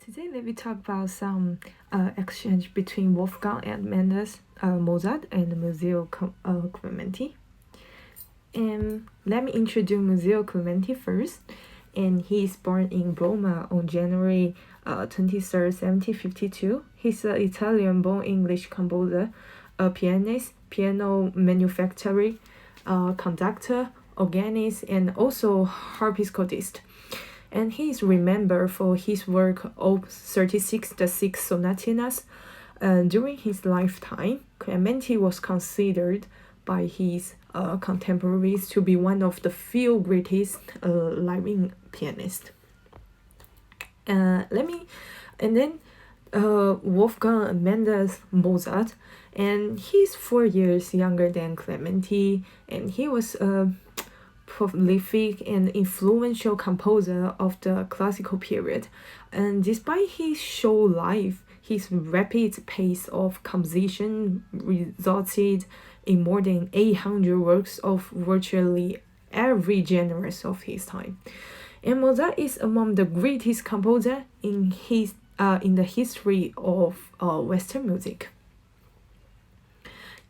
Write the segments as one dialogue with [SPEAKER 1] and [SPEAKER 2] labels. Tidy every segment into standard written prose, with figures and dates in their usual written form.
[SPEAKER 1] Today, let me talk about some exchange between Wolfgang and Amadeus, Mozart and Muzio Clementi. And let me introduce Muzio Clementi first. And he is born in Roma on January 23rd, 1752. He's an Italian-born English composer, a pianist, piano manufacturer, conductor, organist, and also harpsichordist. And he is remembered for his work Op. 36, the Six Sonatas. During his lifetime, Clementi was considered by his contemporaries to be one of the few greatest living pianists. Wolfgang Amadeus Mozart, and he's 4 years younger than Clementi, and he was a prolific and influential composer of the classical period. And despite his short life, his rapid pace of composition resulted in more than 800 works of virtually every genre of his time. And Mozart is among the greatest composers in the history of Western music.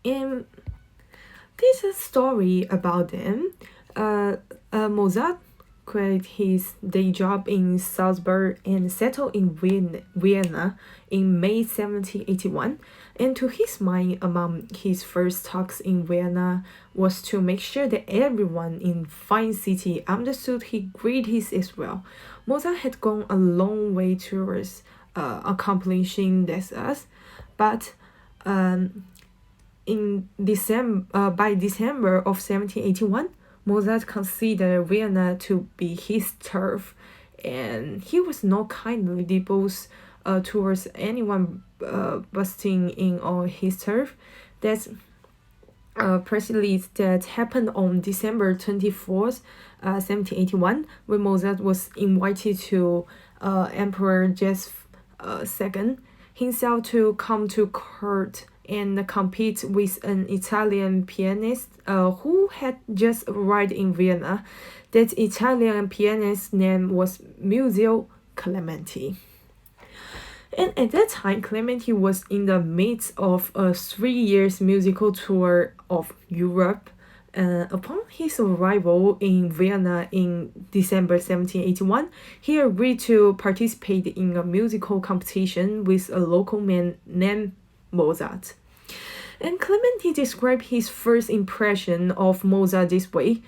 [SPEAKER 1] And this is a story about them. Mozart quit his day job in Salzburg and settled in Vienna in May 1781. And to his mind, among his first talks in Vienna was to make sure that everyone in fine city understood his greatness as well. Mozart had gone a long way towards accomplishing this, but by December of 1781, Mozart considered Vienna to be his turf, and he was not kindly disposed towards anyone busting in on his turf. That's precisely that happened on December 24th, 1781, when Mozart was invited to Emperor Joseph II himself to come to court and compete with an Italian pianist who had just arrived in Vienna. That Italian pianist's name was Muzio Clementi. And at that time, Clementi was in the midst of a 3-year musical tour of Europe. Upon his arrival in Vienna in December 1781, he agreed to participate in a musical competition with a local man named Mozart. And Clementi described his first impression of Mozart this way.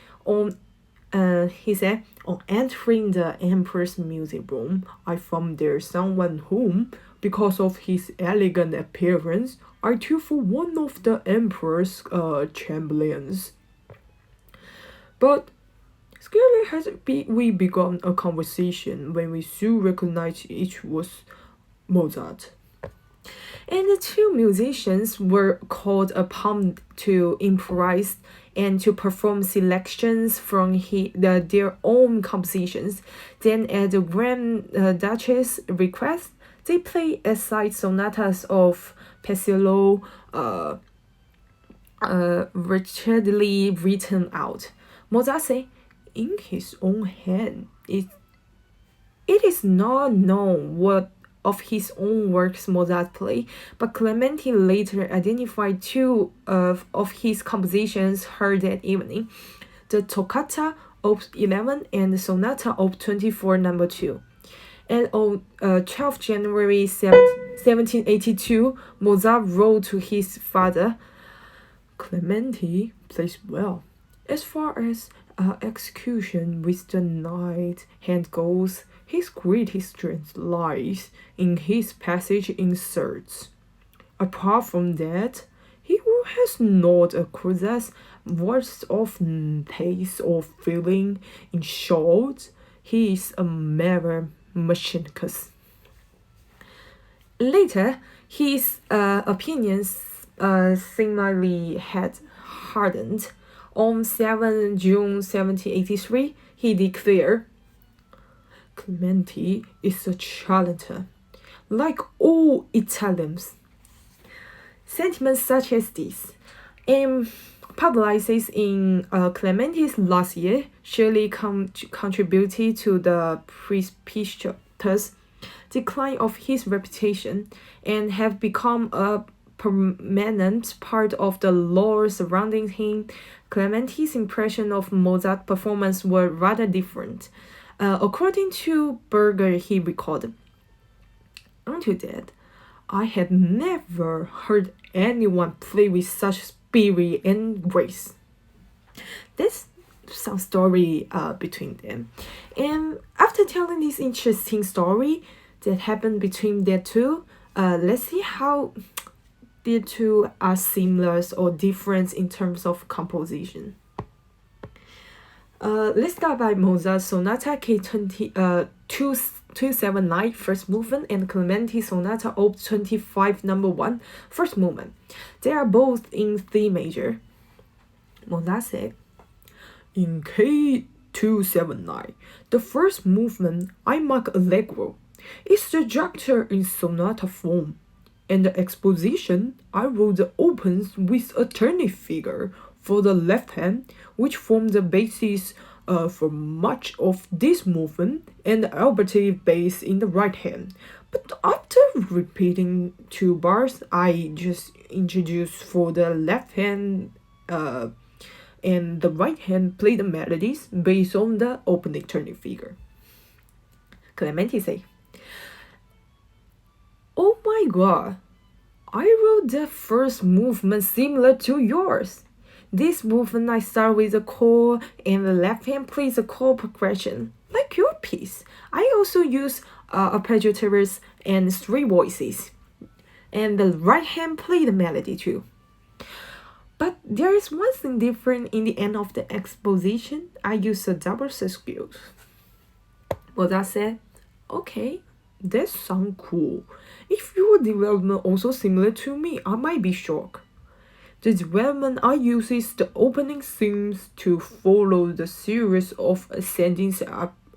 [SPEAKER 1] He said, "On entering the emperor's music room, I found there someone whom, because of his elegant appearance, I took for one of the emperor's chamberlains. But scarcely had we begun a conversation when we soon recognized it was Mozart." And the two musicians were called upon to improvise and to perform selections from their own compositions. Then, at the Grand Duchess' request, they played aside sonatas of Paisiello, wretchedly written out. Mozart said, "In his own hand, it is not known what of his own works Mozart played, but Clementi later identified two of his compositions heard that evening, the Toccata Op. 11 and the Sonata Op. 24 No. 2. And on 12 January 1782, Mozart wrote to his father, "Clementi plays well. As far as execution with the right hand goes, his greatest strength lies in his passage inserts. Apart from that, he has not a crusade worth of taste or feeling. In short, he is a mere machinicus." Later, his opinions similarly had hardened. On 7 June 1783, he declared, "Clementi is a charlatan, like all Italians." Sentiments such as this, publicized in Clementi's last year, surely contributed to the precipitation decline of his reputation and have become a permanent part of the lore surrounding him, Clementi's impression of Mozart's performance were rather different. According to Berger, he recalled, "Until that, I had never heard anyone play with such spirit and grace." This some story between them. And after telling this interesting story that happened between their two, let's see how the two are similar or different in terms of composition. Let's start by Mozart Sonata K279 first movement and Clementi Sonata Op. 25 number 1 first movement. They are both in C major. Mozart said, "In K279, the first movement, I mark allegro, is the structure in sonata form, and the exposition, I wrote the opens with a turnip figure for the left hand, which formed the basis for much of this movement, and the albertive bass in the right hand. But after repeating 2 bars, I just introduced for the left hand and the right hand play the melodies based on the opening turning figure." Clementi say, "Oh my god, I wrote the first movement similar to yours. This movement I start with a chord and the left hand plays a chord progression, like your piece. I also use arpeggiators and 3 voices, and the right hand play the melody too. But there is one thing different in the end of the exposition. I use a double scale." Mozart said, "Okay, that sounds cool. If your development also similar to me, I might be shocked. The development I use is the opening themes to follow the series of ascending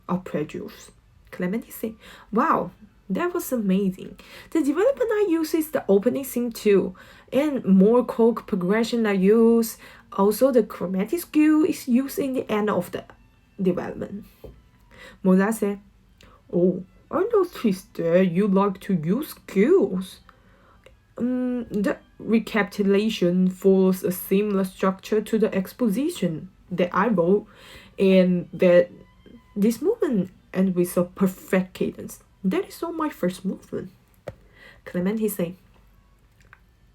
[SPEAKER 1] arpeggios." Clementi said, "Wow, that was amazing. The development I use is the opening theme too, and more chord progression I use. Also, the chromatic scale is used in the end of the development." Mozart said, "Oh, I noticed that you like to use scales. The recapitulation follows a similar structure to the exposition that I wrote, and that this movement ends with a perfect cadence. That is all my first movement." Clementi said,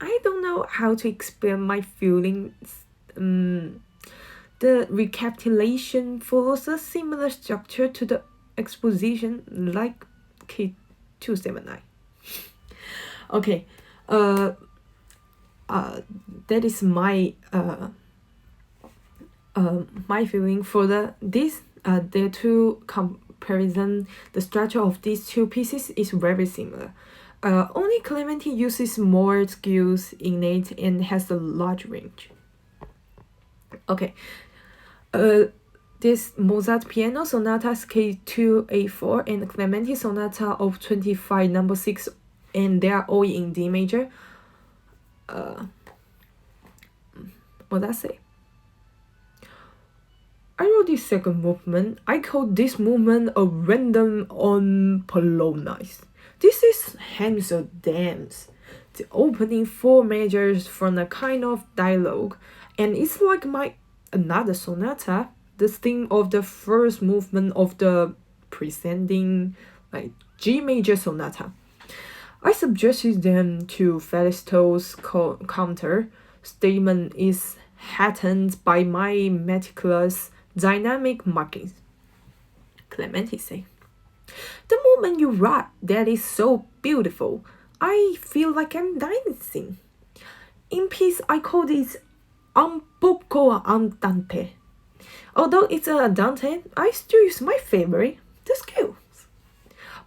[SPEAKER 1] "I don't know how to explain my feelings. The recapitulation follows a similar structure to the exposition, like K279. Okay, that is my my feeling for the two comparison. The structure of these two pieces is very similar. Only Clementi uses more skills innate and has a large range. Okay, this Mozart Piano Sonata K284 and Clementi Sonata of 25 number 6, and they are all in D major. What I say? I wrote this second movement. I call this movement a random on polonaise. This is Hansel dance. The opening 4 measures from a kind of dialogue, and it's like my another sonata, the theme of the first movement of the preceding like G major sonata. I suggested them to Felicitas' counter statement is heightened by my meticulous dynamic markings. Clementi say, "The moment you write, that is so beautiful. I feel like I'm dancing. In piece, I call this un poco andante. Although it's an andante, I still use my favorite, the scales."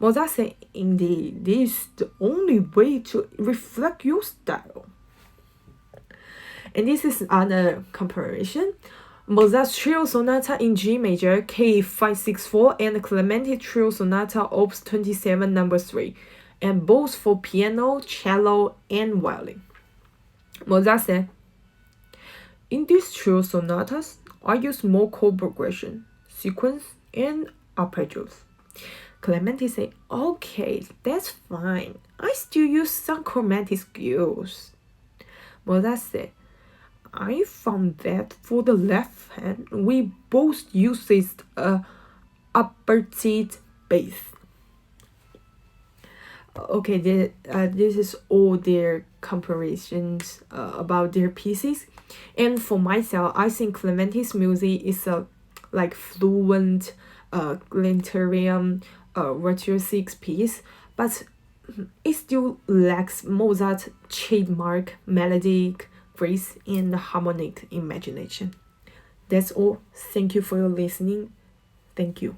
[SPEAKER 1] Mozart said, "Indeed, this is the only way to reflect your style." And this is another comparison. Mozart's Trio Sonata in G major K564 and Clementi Trio Sonata Op. 27 number 3, and both for piano, cello, and violin. Mozart said, "In these trio sonatas, I use more chord progression, sequence, and arpeggios. Clementi said, okay, that's fine. I still use some chromatic skills. Mozart said, I found that for the left hand, we both used a upperted bass. Okay, this is all their comparisons about their pieces. And for myself, I think Clementi's music is a like fluent, glittering, virtuosic piece, but it still lacks Mozart's trademark melodic grace and harmonic imagination. That's all. Thank you for your listening. Thank you.